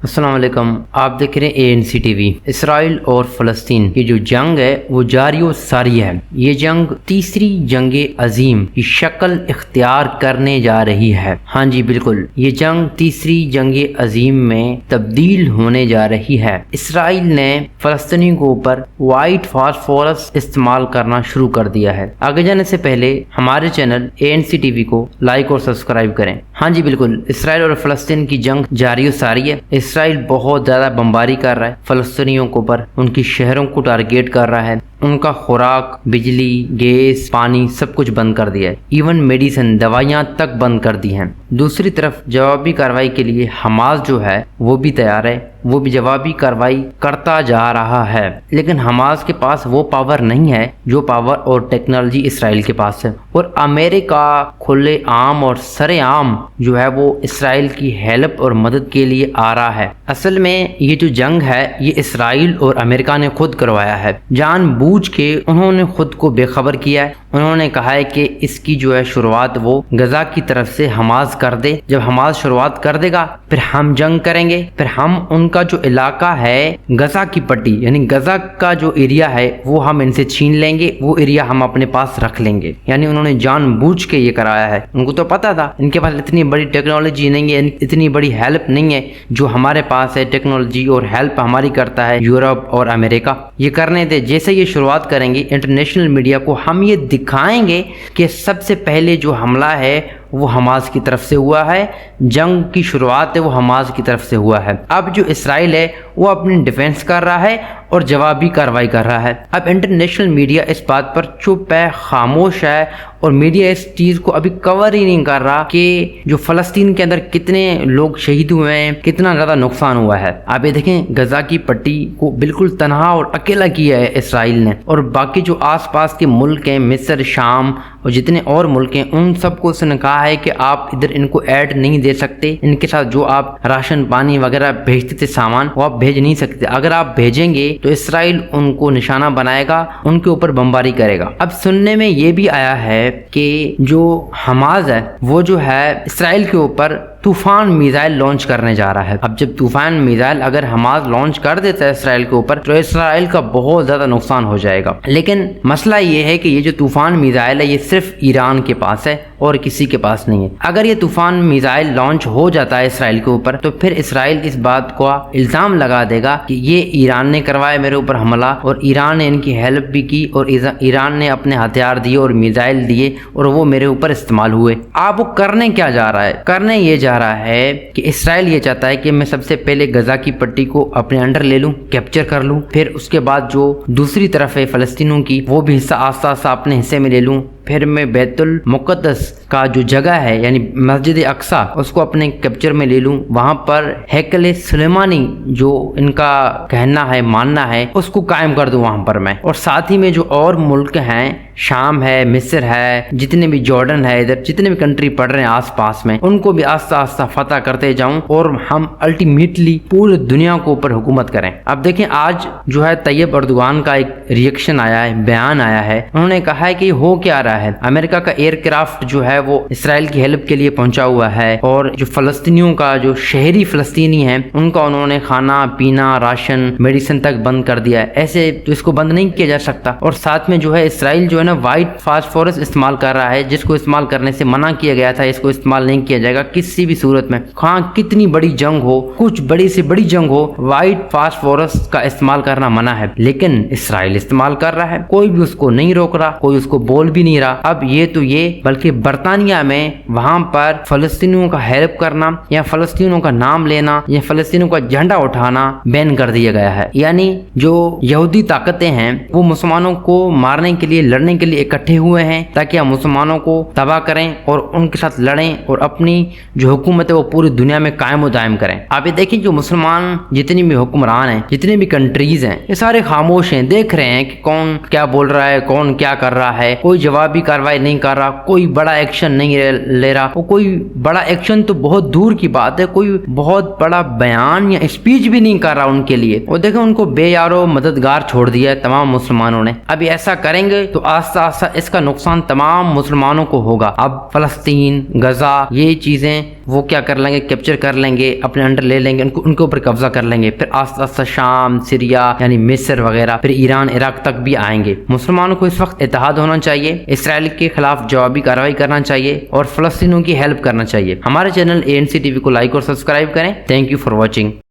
السلام علیکم، آپ دیکھ رہے ہیں ANC ٹی وی۔ اسرائیل اور فلسطین کی جو جنگ ہے وہ جاری و ساری ہے۔ یہ جنگ تیسری جنگ عظیم کی شکل اختیار کرنے جا رہی ہے۔ ہاں جی بالکل، یہ جنگ تیسری جنگ عظیم میں تبدیل ہونے جا رہی ہے۔ اسرائیل نے فلسطینیوں کے اوپر وائٹ فاسفورس استعمال کرنا شروع کر دیا ہے۔ آگے جانے سے پہلے ہمارے چینل ANC ٹی وی کو لائک اور سبسکرائب کریں۔ ہاں جی بالکل، اسرائیل اور فلسطین کی جنگ جاری و ساری ہے۔ اسرائیل بہت زیادہ بمباری کر رہا ہے فلسطینیوں کے اوپر، ان کی شہروں کو ٹارگیٹ کر رہا ہے، ان کا خوراک، بجلی، گیس، پانی سب کچھ بند کر دیا ہے، ایون میڈیسن، دوائیاں تک بند کر دی ہیں۔ دوسری طرف جوابی کارروائی کے لیے حماس جو ہے وہ بھی تیار ہے، وہ بھی جوابی کارروائی کرتا جا رہا ہے، لیکن حماس کے پاس وہ پاور نہیں ہے جو پاور اور ٹیکنالوجی اسرائیل کے پاس ہے، اور امریکہ کھلے عام اور سرے عام جو ہے وہ اسرائیل کی ہیلپ اور مدد کے لیے آ رہا ہے۔ اصل میں یہ جو جنگ ہے یہ اسرائیل اور امریکہ نے خود کروایا ہے، جان بوجھ کے انہوں نے خود کو بے خبر کیا ہے۔ انہوں نے کہا ہے کہ اس کی جو ہے شروعات وہ غزہ کی طرف سے حماس کر دے، جب حماس شروعات کر دے گا پھر ہم جنگ کریں گے، پھر ہم ان کا جو علاقہ ہے غزہ کی پٹی یعنی غزہ کا جو ایریا ہے وہ ہم ان سے چھین لیں گے، وہ ایریا ہم اپنے پاس رکھ لیں گے۔ یعنی انہوں نے جان بوجھ کے یہ کرایا ہے۔ ان کو تو پتا تھا ان کے پاس اتنی بڑی ٹیکنالوجی نہیں ہے، اتنی بڑی ہیلپ نہیں ہے جو ہمارے پاس ہے۔ ٹیکنالوجی اور ہیلپ ہماری کرتا ہے یورپ اور امریکہ۔ یہ کرنے دے، جیسے یہ شروعات کریں گے انٹرنیشنل میڈیا کو ہم یہ دکھائیں گے کہ سب سے پہلے جو حملہ ہے وہ حماس کی طرف سے ہوا ہے، جنگ کی شروعات ہے وہ حماس کی طرف سے ہوا ہے۔ اب جو اسرائیل ہے وہ اپنی ڈیفنس کر رہا ہے اور جوابی کارروائی کر رہا ہے۔ اب انٹرنیشنل میڈیا اس بات پر چپ ہے، خاموش ہے، اور میڈیا اس چیز کو ابھی کور ہی نہیں کر رہا کہ جو فلسطین کے اندر کتنے لوگ شہید ہوئے ہیں، کتنا زیادہ نقصان ہوا ہے۔ آپ یہ دیکھیں غزہ کی پٹی کو بالکل تنہا اور اکیلا کیا ہے اسرائیل نے، اور باقی جو آس پاس کے ملک ہیں، مصر، شام اور جتنے اور ملک ہیں، ان سب کو اس نے کہا ہے کہ آپ ادھر ان کو ایڈ نہیں دے سکتے، ان کے ساتھ جو آپ راشن پانی وغیرہ بھیجتے تھے سامان وہ آپ بھیج نہیں سکتے، اگر آپ بھیجیں گے تو اسرائیل ان کو نشانہ بنائے گا، ان کے اوپر بمباری کرے گا۔ اب سننے میں یہ بھی آیا ہے کہ جو حماس ہے وہ جو ہے اسرائیل کے اوپر طوفان میزائل لانچ کرنے جا رہا ہے۔ اب جب طوفان میزائل اگر حماس لانچ کر دیتا ہے اسرائیل کے اوپر تو اسرائیل کا بہت زیادہ نقصان ہو جائے گا، لیکن مسئلہ یہ ہے کہ یہ جو طوفان میزائل ہے یہ صرف ایران کے پاس ہے اور کسی کے پاس نہیں ہے۔ اگر یہ طوفان میزائل لانچ ہو جاتا ہے اسرائیل کے اوپر تو پھر اسرائیل اس بات کو الزام لگا دے گا کہ یہ ایران نے کروایا میرے اوپر حملہ، اور ایران نے ان کی ہیلپ بھی کی، اور ایران نے اپنے ہتھیار دیے اور میزائل دیے اور وہ میرے اوپر استعمال ہوئے۔ آپ وہ کرنے کیا جا رہا ہے؟ کرنے یہ جا رہا ہے کہ اسرائیل یہ چاہتا ہے کہ میں سب سے پہلے غزہ کی پٹی کو اپنے انڈر لے لوں، کیپچر کر لوں، پھر اس کے بعد جو دوسری طرف ہے فلسطینوں کی وہ بھی حصہ آہستہ آہستہ اپنے حصے میں لے لوں، پھر میں بیت المقدس کا جو جگہ ہے یعنی مسجد اقصی اس کو اپنے کیپچر میں لے لوں، وہاں پر ہیکل سلیمانی جو ان کا کہنا ہے ماننا ہے اس کو قائم کر دوں وہاں پر میں، اور ساتھ ہی میں جو اور ملک ہیں، شام ہے، مصر ہے، جتنے بھی جارڈن ہے، ادھر جتنے بھی کنٹری پڑ رہے ہیں آس پاس میں، ان کو بھی آہستہ آہستہ فتح کرتے جاؤں اور ہم الٹیمیٹلی پورے دنیا کو اوپر حکومت کریں۔ اب دیکھیں آج جو ہے طیب اردوغان کا ایک ریئیکشن آیا ہے، بیان آیا ہے، انہوں نے کہا ہے کہ یہ ہو کیا رہا ہے، امریکہ کا ایئر کرافٹ جو ہے وہ اسرائیل کی ہیلپ کے لیے پہنچا ہوا ہے، اور جو فلسطینیوں کا جو شہری فلسطینی ہیں ان کا انہوں نے کھانا پینا، راشن، میڈیسن تک بند کر دیا ہے۔ ایسے تو اس کو بند نہیں کیا جا سکتا، اور ساتھ میں جو ہے اسرائیل جو ہے نا وائٹ فاسفورس استعمال کر رہا ہے، جس کو استعمال کرنے سے منع کیا گیا تھا، اس کو استعمال نہیں کیا جائے گا کسی بھی صورت میں۔ ہاں کتنی بڑی جنگ ہو، کچھ بڑی سے بڑی جنگ ہو، وائٹ فاسفورس کا استعمال کرنا منع ہے، لیکن اسرائیل استعمال کر رہا ہے، کوئی بھی اس کو نہیں روک رہا، کوئی اس کو بول بھی نہیں رہا۔ اب یہ تو یہ بلکہ برطانیہ میں وہاں پر فلسطینیوں کا ہیلپ کرنا یا فلسطینیوں کا نام لینا یا فلسطینیوں کا جھنڈا اٹھانا بین کر دیا گیا ہے۔ یعنی جو یہودی طاقتیں ہیں وہ مسلمانوں کو مارنے کے لیے، لڑنے کے لیے اکٹھے ہوئے ہیں تاکہ ہم مسلمانوں کو تباہ کریں اور ان کے ساتھ لڑیں اور اپنی جو حکومت ہے وہ پوری دنیا میں قائم و دائم کریں۔ آپ یہ دیکھیں جو مسلمان جتنی بھی حکمران ہیں، جتنی بھی کنٹریز ہیں، یہ سارے خاموش ہیں، دیکھ رہے ہیں کہ کون کیا بول رہا ہے، کون کیا کر رہا ہے، کوئی جواب جوابی کارروائی نہیں کر رہا، کوئی بڑا ایکشن نہیں لے رہا، وہ کوئی بڑا ایکشن تو بہت دور کی بات ہے، کوئی بہت بڑا بیان یا اسپیچ بھی نہیں کر رہا ان کے لیے. وہ دیکھیں ان کو بے یارو مددگار چھوڑ دیا ہے تمام مسلمانوں نے. ابھی ایسا کریں گے تو آہستہ آہستہ اس کا نقصان تمام مسلمانوں کو ہوگا. اب فلسطین، غزہ، یہ چیزیں وہ کیا کر لیں گے، کیپچر کر لیں گے، اپنے انڈر لے لیں گے، ان کے اوپر قبضہ کر لیں گے. پھر آہستہ آہستہ شام، سیریا یعنی مصر وغیرہ، پھر ایران، عراق تک بھی آئیں گے. مسلمانوں کو اس وقت اتحاد ہونا چاہیے، اسرائیل کے خلاف جوابی کارروائی کرنا چاہیے اور فلسطینیوں کی ہیلپ کرنا چاہیے. ہمارے چینل ANC TV کو لائک اور سبسکرائب کریں. Thank you for watching.